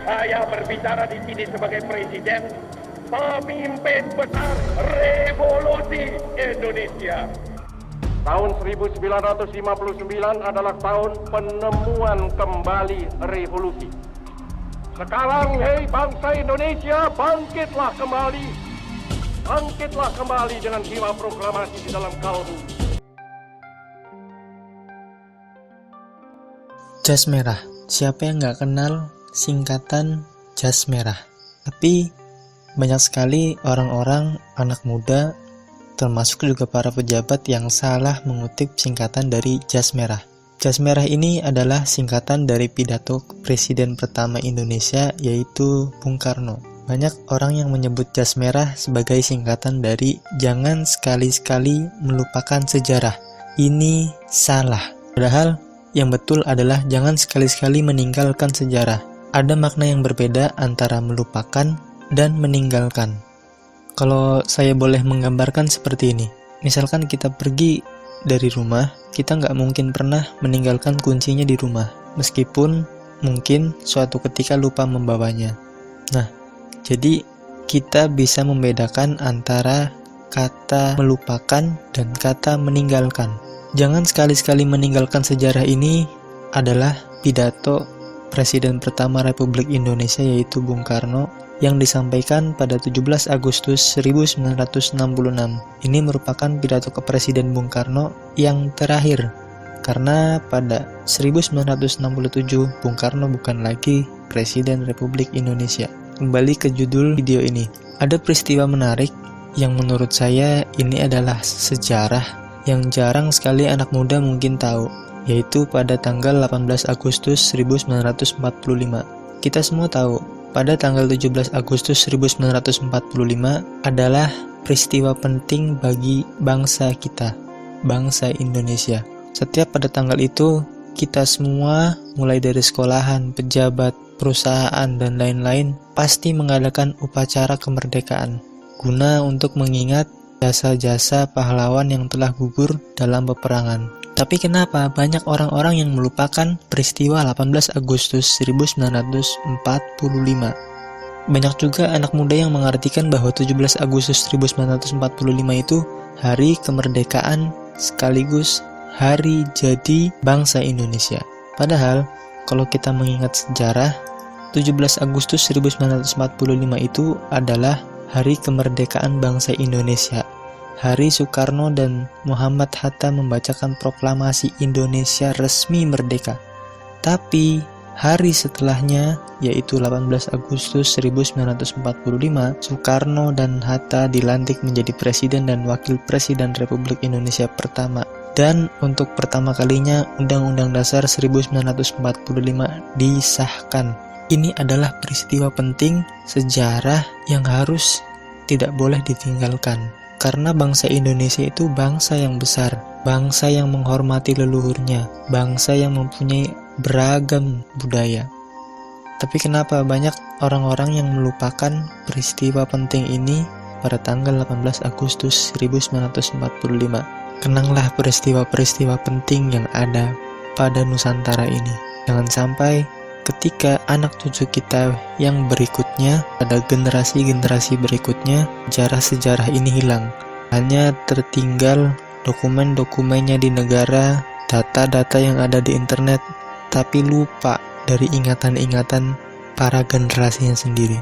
Saya berbicara di sini sebagai presiden, pemimpin besar revolusi Indonesia. Tahun 1959 adalah tahun penemuan kembali revolusi. Sekarang, hei bangsa Indonesia, bangkitlah kembali. Bangkitlah kembali dengan jiwa proklamasi di dalam kalbu. Jas merah. Siapa yang nggak kenal singkatan jas merah? Tapi banyak sekali orang-orang, anak muda, termasuk juga para pejabat yang salah mengutip singkatan dari jas merah. Jas merah ini adalah singkatan dari pidato Presiden pertama Indonesia, yaitu Bung Karno. Banyak orang yang menyebut jas merah sebagai singkatan dari jangan sekali-sekali melupakan sejarah. Ini salah. Padahal yang betul adalah jangan sekali-sekali meninggalkan sejarah. Ada makna yang berbeda antara melupakan dan meninggalkan. Kalau saya boleh menggambarkan seperti ini. Misalkan kita pergi dari rumah, kita nggak mungkin pernah meninggalkan kuncinya di rumah. Meskipun mungkin suatu ketika lupa membawanya. Nah, jadi kita bisa membedakan antara kata melupakan dan kata meninggalkan. Jangan sekali-sekali meninggalkan sejarah ini adalah pidato Presiden pertama Republik Indonesia, yaitu Bung Karno, yang disampaikan pada 17 Agustus 1966. Ini merupakan pidato kepresiden Bung Karno yang terakhir, karena pada 1967 Bung Karno bukan lagi Presiden Republik Indonesia. Kembali ke judul video ini. Ada peristiwa menarik yang menurut saya ini adalah sejarah yang jarang sekali anak muda mungkin tahu, yaitu pada tanggal 18 Agustus 1945. Kita semua tahu, pada tanggal 17 Agustus 1945 adalah peristiwa penting bagi bangsa kita, bangsa Indonesia. Setiap pada tanggal itu, kita semua, mulai dari sekolahan, pejabat, perusahaan, dan lain-lain, pasti mengadakan upacara kemerdekaan, guna untuk mengingat jasa-jasa pahlawan yang telah gugur dalam peperangan. Tapi kenapa banyak orang-orang yang melupakan peristiwa 18 Agustus 1945? Banyak juga anak muda yang mengartikan bahwa 17 Agustus 1945 itu hari kemerdekaan sekaligus hari jadi bangsa Indonesia. Padahal, kalau kita mengingat sejarah, 17 Agustus 1945 itu adalah Hari Kemerdekaan Bangsa Indonesia. Hari Soekarno dan Muhammad Hatta membacakan proklamasi Indonesia resmi merdeka. Tapi hari setelahnya, yaitu 18 Agustus 1945, Soekarno dan Hatta dilantik menjadi Presiden dan Wakil Presiden Republik Indonesia pertama. Dan untuk pertama kalinya Undang-Undang Dasar 1945 disahkan. Ini adalah peristiwa penting sejarah yang harus tidak boleh ditinggalkan. Karena bangsa Indonesia itu bangsa yang besar, bangsa yang menghormati leluhurnya, bangsa yang mempunyai beragam budaya. Tapi kenapa banyak orang-orang yang melupakan peristiwa penting ini pada tanggal 18 Agustus 1945? Kenanglah peristiwa-peristiwa penting yang ada pada Nusantara ini. Jangan sampai ketika anak cucu kita yang berikutnya, pada generasi-generasi berikutnya, sejarah-sejarah ini hilang. Hanya tertinggal dokumen-dokumennya di negara, data-data yang ada di internet, tapi lupa dari ingatan-ingatan para generasinya sendiri.